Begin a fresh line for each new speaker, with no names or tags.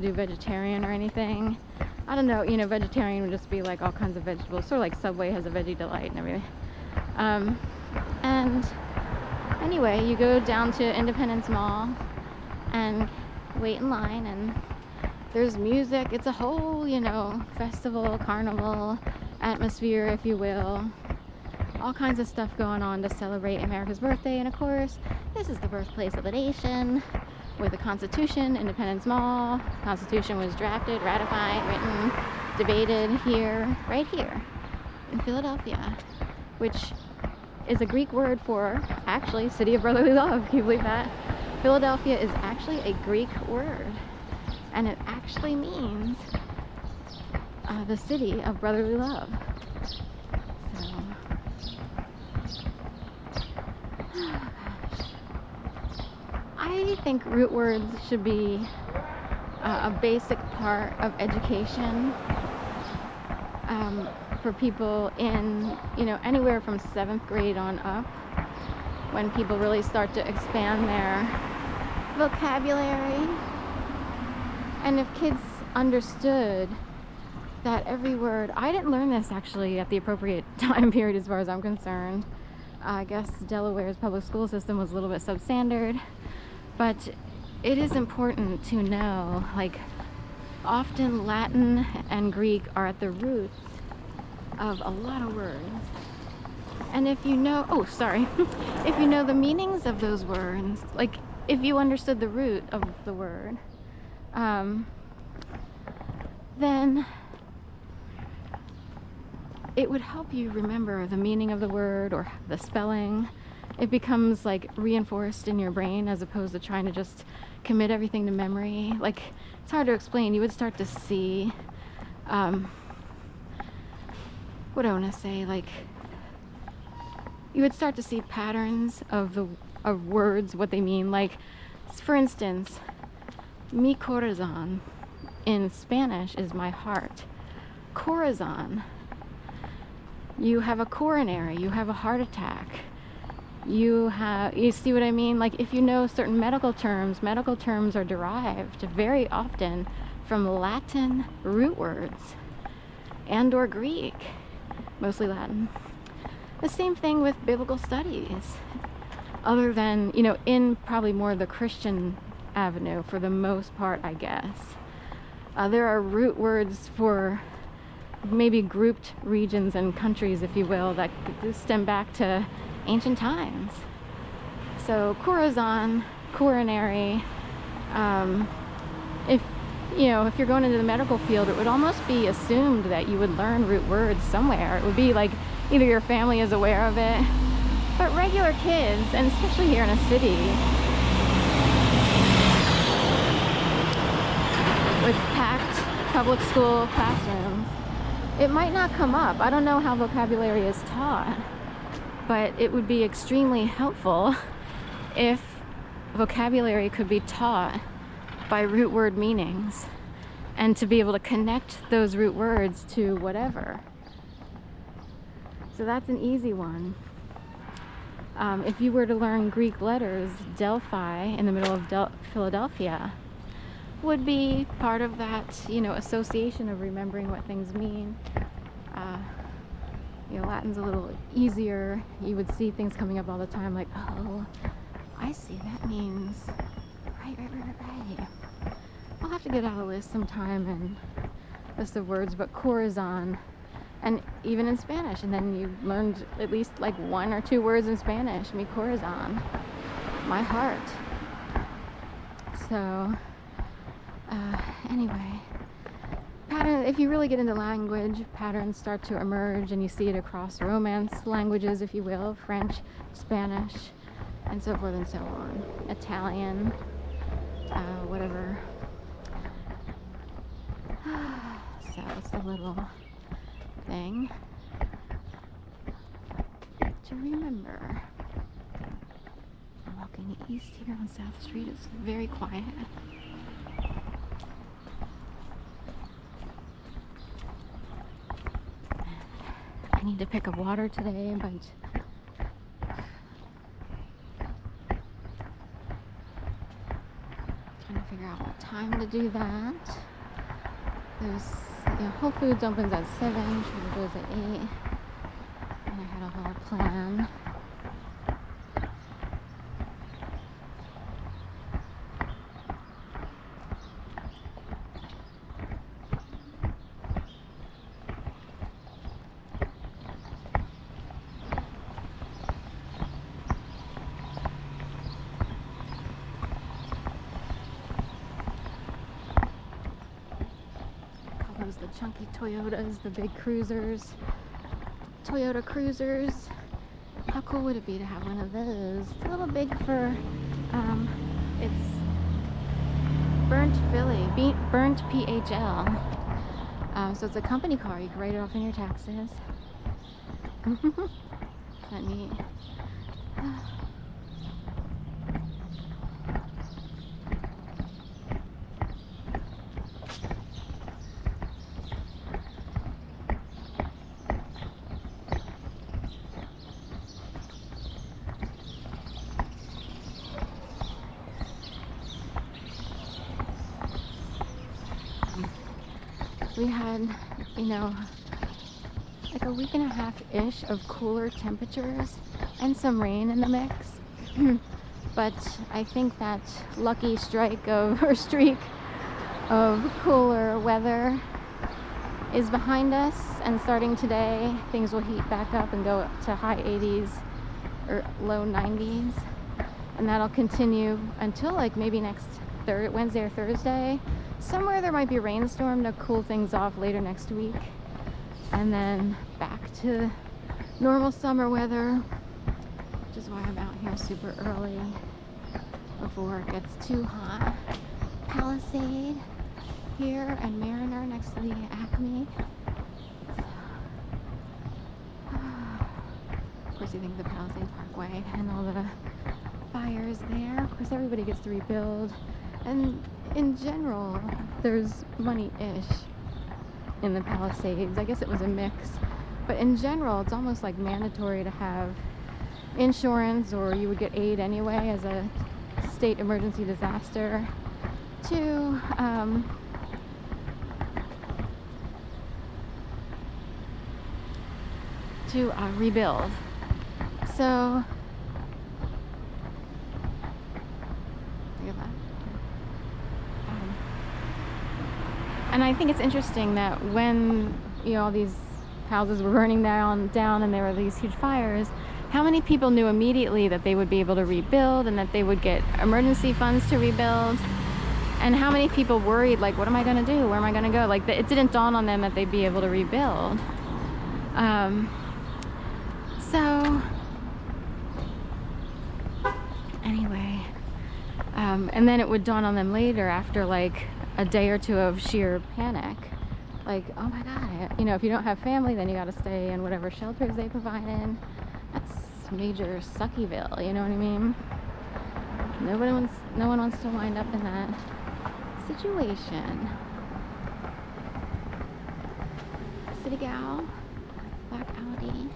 do vegetarian or anything. I don't know, you know, vegetarian would just be like all kinds of vegetables, sort of like Subway has a veggie delight and everything. And anyway, you go down to Independence Mall and wait in line, and there's music. It's a whole, you know, festival, carnival atmosphere, if you will. All kinds of stuff going on to celebrate America's birthday. And of course, this is the birthplace of the nation with the Constitution, Independence Mall. The Constitution was drafted, ratified, written, debated here, right here in Philadelphia, which is a Greek word for, actually, City of Brotherly Love. Can you believe that? Philadelphia is actually a Greek word, and it actually means the city of brotherly love. So, oh gosh. I think root words should be a basic part of education for people in, you know, anywhere from 7th grade on up, when people really start to expand their vocabulary. And if kids understood that every word, I didn't learn this actually at the appropriate time period as far as I'm concerned. I guess Delaware's public school system was a little bit substandard, but it is important to know, like, often Latin and Greek are at the roots of a lot of words. And if you know, if you know the meanings of those words, like if you understood the root of the word, then it would help you remember the meaning of the word or the spelling. It becomes like reinforced in your brain as opposed to trying to just commit everything to memory. Like, it's hard to explain. You would start to see, what do I want to say? Like, you would start to see patterns of words, what they mean. Like, for instance, mi corazón in Spanish is my heart. Corazon, you have a coronary, you have a heart attack. You see what I mean? Like, if you know certain medical terms are derived very often from Latin root words and or Greek, mostly Latin. The same thing with biblical studies, other than, you know, in probably more the Christian avenue for the most part, I guess. There are root words for maybe grouped regions and countries, if you will, that stem back to ancient times. So corazon, coronary, if you're going into the medical field, it would almost be assumed that you would learn root words somewhere. It would be like either your family is aware of it, but regular kids, and especially here in a city with packed public school classrooms, it might not come up. I don't know how vocabulary is taught, but it would be extremely helpful if vocabulary could be taught by root word meanings and to be able to connect those root words to whatever. So that's an easy one. If you were to learn Greek letters, Delphi in the middle of Philadelphia would be part of that, you know, association of remembering what things mean. Latin's a little easier. You would see things coming up all the time like, oh, I see, that means right. I'll have to get out a list sometime and list of words, but corazon, and even in Spanish, and then you learned at least like 1 or 2 words in Spanish. Mi corazon, my heart. So anyway, pattern, if you really get into language, patterns start to emerge, and you see it across Romance languages, if you will, French, Spanish, and so forth and so on. Italian, whatever. So it's a little thing to remember. I'm walking east here on South Street. It's very quiet. I need to pick up water today, but trying to figure out what time to do that. There's, Whole Foods opens at 7, Trader Joe's at 8. And I had a whole plan. The chunky Toyotas, the big cruisers, Toyota cruisers. How cool would it be to have one of those? It's a little big for, it's burnt PHL. So it's a company car. You can write it off on your taxes. Isn't that neat? We had, like a week and a half-ish of cooler temperatures and some rain in the mix. But I think that lucky streak of cooler weather is behind us, and starting today, things will heat back up and go to high 80s or low 90s. And that'll continue until like maybe next Wednesday or Thursday. Somewhere there might be a rainstorm to cool things off later next week. And then back to normal summer weather, which is why I'm out here super early before it gets too hot. Palisade here and Mariner next to the Acme. Of course, you think of the Palisade Parkway and all the fires there. Of course, everybody gets to rebuild. And in general, there's money-ish in the Palisades. I guess it was a mix. But in general, it's almost like mandatory to have insurance, or you would get aid anyway as a state emergency disaster to rebuild. So look at that. And I think it's interesting that when all these houses were burning down and there were these huge fires, how many people knew immediately that they would be able to rebuild and that they would get emergency funds to rebuild, and how many people worried, like, what am I going to do? Where am I going to go? Like, it didn't dawn on them that they'd be able to rebuild. So anyway, and then it would dawn on them later after like a day or two of sheer panic, like, oh my god, if you don't have family, then you got to stay in whatever shelters they provide in. That's major Suckyville, you know what I mean? No one wants to wind up in that situation. City Gal, Black Audi.